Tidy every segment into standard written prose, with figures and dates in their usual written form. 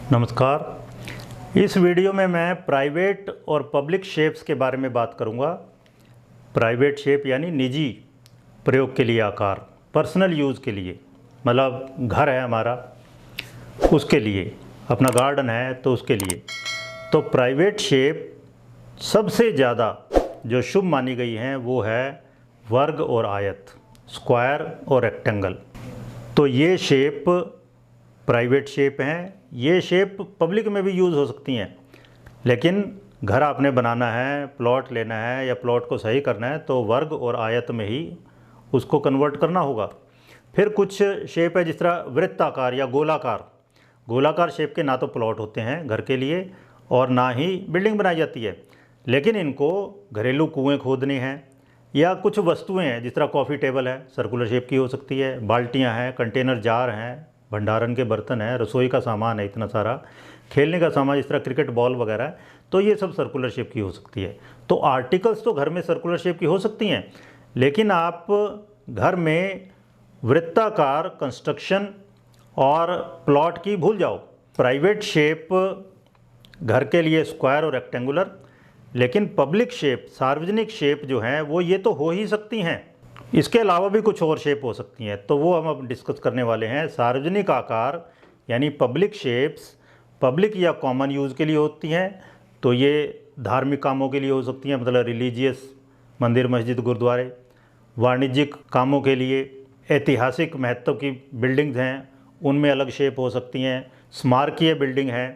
नमस्कार। इस वीडियो में मैं प्राइवेट और पब्लिक शेप्स के बारे में बात करूंगा। प्राइवेट शेप यानी निजी प्रयोग के लिए आकार, पर्सनल यूज़ के लिए, मतलब घर है हमारा उसके लिए, अपना गार्डन है तो उसके लिए। तो प्राइवेट शेप सबसे ज़्यादा जो शुभ मानी गई हैं वो है वर्ग और आयत, स्क्वायर और रेक्टेंगल। तो ये शेप प्राइवेट शेप हैं। ये शेप पब्लिक में भी यूज़ हो सकती हैं, लेकिन घर आपने बनाना है, प्लॉट लेना है या प्लॉट को सही करना है तो वर्ग और आयत में ही उसको कन्वर्ट करना होगा। फिर कुछ शेप है जिस तरह वृत्ताकार या गोलाकार। गोलाकार शेप के ना तो प्लॉट होते हैं घर के लिए और ना ही बिल्डिंग बनाई जाती है, लेकिन इनको घरेलू कुएँ खोदने हैं या कुछ वस्तुएं हैं जिस तरह कॉफ़ी टेबल है, सर्कुलर शेप की हो सकती है, बाल्टियां हैं, कंटेनर जार हैं, भंडारण के बर्तन हैं, रसोई का सामान है इतना सारा, खेलने का सामान जिस तरह क्रिकेट बॉल वगैरह है, तो ये सब सर्कुलर शेप की हो सकती है। तो आर्टिकल्स तो घर में सर्कुलर शेप की हो सकती हैं, लेकिन आप घर में वृत्ताकार कंस्ट्रक्शन और प्लॉट की भूल जाओ। प्राइवेट शेप घर के लिए स्क्वायर और रेक्टेंगुलर, लेकिन पब्लिक शेप, सार्वजनिक शेप जो हैं वो ये तो हो ही सकती हैं। इसके अलावा भी कुछ और शेप हो सकती हैं, तो वो हम अब डिस्कस करने वाले हैं। सार्वजनिक आकार यानी पब्लिक शेप्स पब्लिक या कॉमन यूज़ के लिए होती हैं, तो ये धार्मिक कामों के लिए हो सकती हैं, मतलब रिलीजियस, मंदिर मस्जिद गुरुद्वारे। वाणिज्यिक कामों के लिए, ऐतिहासिक महत्व की बिल्डिंग्स हैं उनमें अलग शेप हो सकती हैं, स्मारकीय बिल्डिंग हैं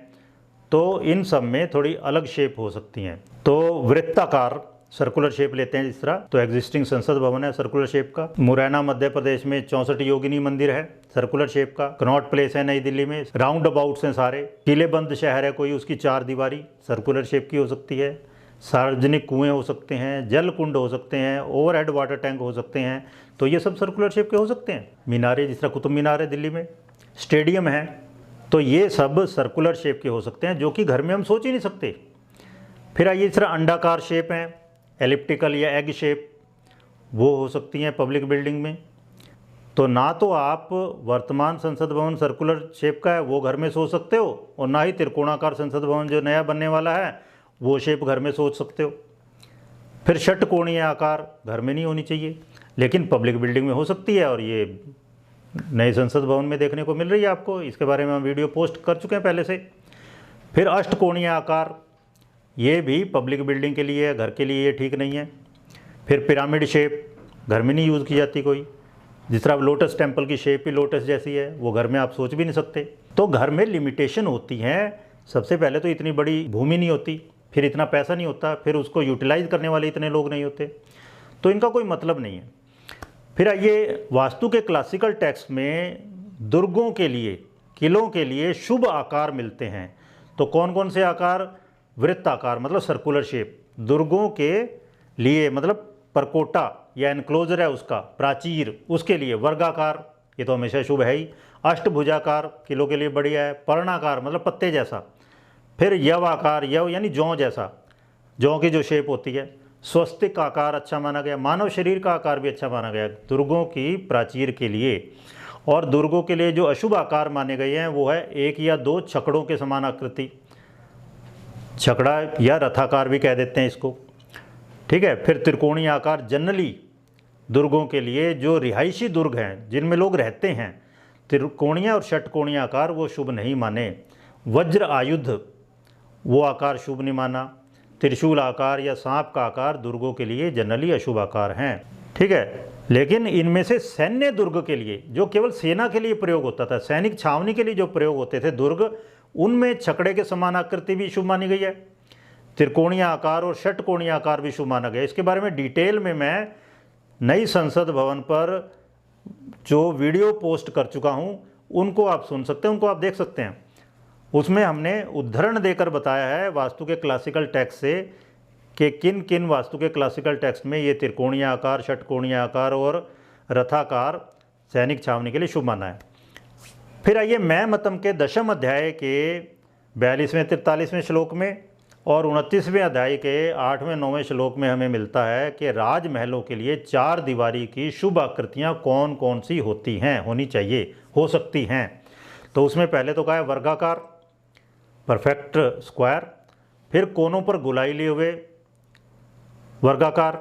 तो इन सब में थोड़ी अलग शेप हो सकती हैं। तो वृत्ताकार सर्कुलर शेप लेते हैं जिस तरह, तो एग्जिस्टिंग संसद भवन है सर्कुलर शेप का। मुरैना मध्य प्रदेश में 64 योगिनी मंदिर है सर्कुलर शेप का। कनॉट प्लेस है नई दिल्ली में, राउंड अबाउट्स हैं सारे। किलेबंद शहर है कोई, उसकी 4 दीवारी सर्कुलर शेप की हो सकती है। सार्वजनिक कुएँ हो सकते हैं, जल कुंड हो सकते हैं, ओवरहेड वाटर टैंक हो सकते हैं, तो ये सब सर्कुलर शेप के हो सकते हैं। मीनारे जिस तरह कुतुब मीनार है दिल्ली में, स्टेडियम है, तो ये सब सर्कुलर शेप के हो सकते हैं जो कि घर में हम सोच ही नहीं सकते। फिर आइए इस तरह अंडाकार शेप हैं, एलिप्टिकल या एग शेप, वो हो सकती हैं पब्लिक बिल्डिंग में। तो ना तो आप वर्तमान संसद भवन सर्कुलर शेप का है वो घर में सोच सकते हो, और ना ही त्रिकोणाकार संसद भवन जो नया बनने वाला है वो शेप घर में सोच सकते हो। फिर षटकोणीय आकार घर में नहीं होनी चाहिए, लेकिन पब्लिक बिल्डिंग में हो सकती है, और ये नए संसद भवन में देखने को मिल रही है आपको। इसके बारे में हम वीडियो पोस्ट कर चुके हैं पहले से। फिर अष्टकोणीय आकार, ये भी पब्लिक बिल्डिंग के लिए है, घर के लिए ये ठीक नहीं है। फिर पिरामिड शेप घर में नहीं यूज़ की जाती कोई, जिस तरह लोटस टेम्पल की शेप ही लोटस जैसी है, वो घर में आप सोच भी नहीं सकते। तो घर में लिमिटेशन होती हैं। सबसे पहले तो इतनी बड़ी भूमि नहीं होती, फिर इतना पैसा नहीं होता, फिर उसको यूटिलाइज करने वाले इतने लोग नहीं होते, तो इनका कोई मतलब नहीं है। फिर आइए वास्तु के क्लासिकल टेक्स्ट में दुर्गों के लिए, किलों के लिए शुभ आकार मिलते हैं। तो कौन कौन से आकार? वृत्ताकार मतलब सर्कुलर शेप, दुर्गों के लिए मतलब परकोटा या एनक्लोजर है उसका, प्राचीर, उसके लिए वर्गाकार, ये तो हमेशा शुभ है ही। अष्टभुजाकार किलों के लिए बढ़िया है। पर्णाकार मतलब पत्ते जैसा। फिर यवाकार, यव यानी जौ जैसा, जौ की जो शेप होती है। स्वस्तिक आकार अच्छा माना गया। मानव शरीर का आकार भी अच्छा माना गया दुर्गों की प्राचीर के लिए। और दुर्गों के लिए जो अशुभ आकार माने गए हैं वो है 1 या 2 छकड़ों के समान आकृति, छकड़ा या रथाकार भी कह देते हैं इसको, ठीक है। फिर त्रिकोणीय आकार जनरली दुर्गों के लिए, जो रिहायशी दुर्ग हैं जिनमें लोग रहते हैं, त्रिकोणीय और षटकोणीय आकार वो शुभ नहीं माने। वज्र आयुध वो आकार शुभ नहीं माना। त्रिशूल आकार या सांप का आकार दुर्गों के लिए जनरली अशुभ आकार हैं, ठीक है। लेकिन इनमें से सैन्य दुर्ग के लिए, जो केवल सेना के लिए प्रयोग होता था, सैनिक छावनी के लिए जो प्रयोग होते थे दुर्ग, उनमें छकड़े के समान आकृति भी शुभ मानी गई है। त्रिकोणीय आकार और षटकोणीय आकार भी शुभ माना गया। इसके बारे में डिटेल में मैं नई संसद भवन पर जो वीडियो पोस्ट कर चुका हूं उनको आप सुन सकते हैं, उनको आप देख सकते हैं। उसमें हमने उदाहरण देकर बताया है वास्तु के क्लासिकल टेक्स्ट से कि किन किन वास्तु के क्लासिकल टेक्स्ट में ये त्रिकोणीय आकार, षटकोणीय आकार और रथाकार सैनिक छावनी के लिए शुभ माना है। फिर आइए मैं मतम के 10वें अध्याय के 42वें 43वें श्लोक में और 29वें अध्याय के 8वें 9वें श्लोक में हमें मिलता है कि राजमहलों के लिए 4 दीवारी की शुभ आकृतियाँ कौन कौन सी होती हैं, होनी चाहिए, हो सकती हैं। तो उसमें पहले तो कहा है वर्गाकार, परफेक्ट स्क्वायर, फिर कोनों पर गोलाई लिए हुए वर्गाकार,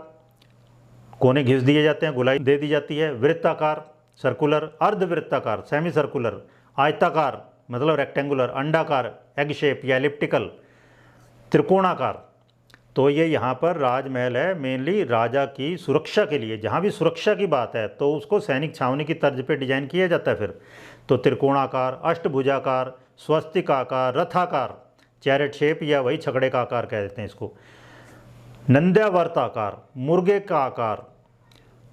कोने घिस दिए जाते हैं, गोलाई दे दी जाती है, वृत्ताकार सर्कुलर, अर्धवृत्ताकार सेमी सर्कुलर, आयताकार मतलब रेक्टेंगुलर, अंडाकार एग शेप या एलिप्टिकल, त्रिकोणाकार। तो ये यहाँ पर राजमहल है मेनली राजा की सुरक्षा के लिए, जहाँ भी सुरक्षा की बात है तो उसको सैनिक छावनी की तर्ज पे डिजाइन किया जाता है। फिर तो त्रिकोणाकार, अष्टभुजाकार, स्वस्तिकाकार, रथाकार, चैरेट शेप या वही छकड़े का आकार कह देते हैं इसको, नंद्यावर्त आकार, मुर्गे का आकार,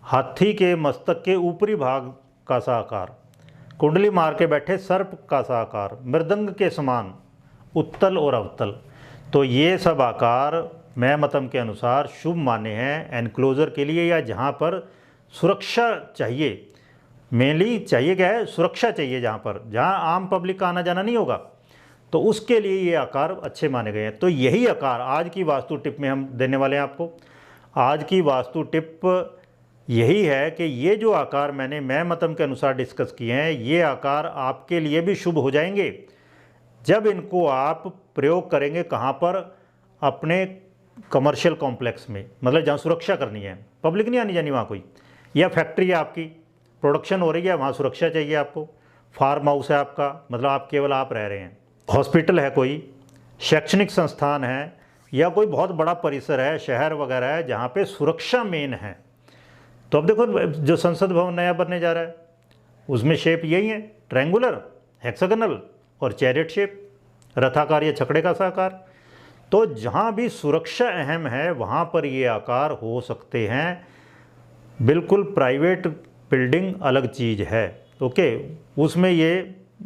हाथी के मस्तक के ऊपरी भाग का सा आकार, कुंडली मार के बैठे सर्प का सा आकार, मृदंग के समान उत्तल और अवतल। तो ये सब आकार मैं मतम के अनुसार शुभ माने हैं एनक्लोजर के लिए, या जहाँ पर सुरक्षा चाहिए, मेनली चाहिए क्या है, सुरक्षा चाहिए, जहाँ आम पब्लिक का आना जाना नहीं होगा, तो उसके लिए ये आकार अच्छे माने गए हैं। तो यही आकार आज की वास्तु टिप में हम देने वाले हैं आपको। आज की वास्तु टिप यही है कि ये जो आकार मैंने मैं मतम के अनुसार डिस्कस किए हैं, ये आकार आपके लिए भी शुभ हो जाएंगे जब इनको आप प्रयोग करेंगे। कहाँ पर? अपने कमर्शियल कॉम्प्लेक्स में, मतलब जहाँ सुरक्षा करनी है, पब्लिक नहीं आनी जानी वहाँ कोई, या फैक्ट्री है आपकी, प्रोडक्शन हो रही है, वहाँ सुरक्षा चाहिए आपको। फार्म हाउस है आपका, मतलब आप केवल आप रह रहे हैं। हॉस्पिटल है कोई, शैक्षणिक संस्थान है, या कोई बहुत बड़ा परिसर है, शहर वगैरह है, जहाँ पे सुरक्षा मेन है। तो अब देखो जो संसद भवन नया बनने जा रहा है उसमें शेप यही है, ट्रायंगुलर, हेक्सागोनल और चैरियट शेप, रथाकार या छकड़े का सा आकार। तो जहाँ भी सुरक्षा अहम है वहाँ पर ये आकार हो सकते हैं। बिल्कुल प्राइवेट बिल्डिंग अलग चीज़ है, ओके, उसमें ये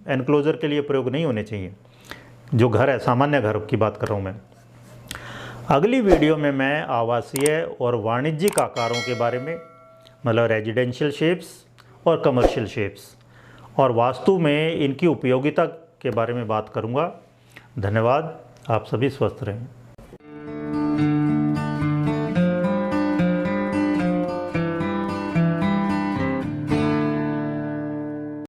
एनक्लोजर के लिए प्रयोग नहीं होने चाहिए। जो घर है, सामान्य घर की बात कर रहा हूँ मैं। अगली वीडियो में मैं आवासीय और वाणिज्यिक आकारों के बारे में, मतलब रेजिडेंशियल शेप्स और कमर्शियल शेप्स, और वास्तु में इनकी उपयोगिता के बारे में बात करूँगा। धन्यवाद। आप सभी स्वस्थ रहें।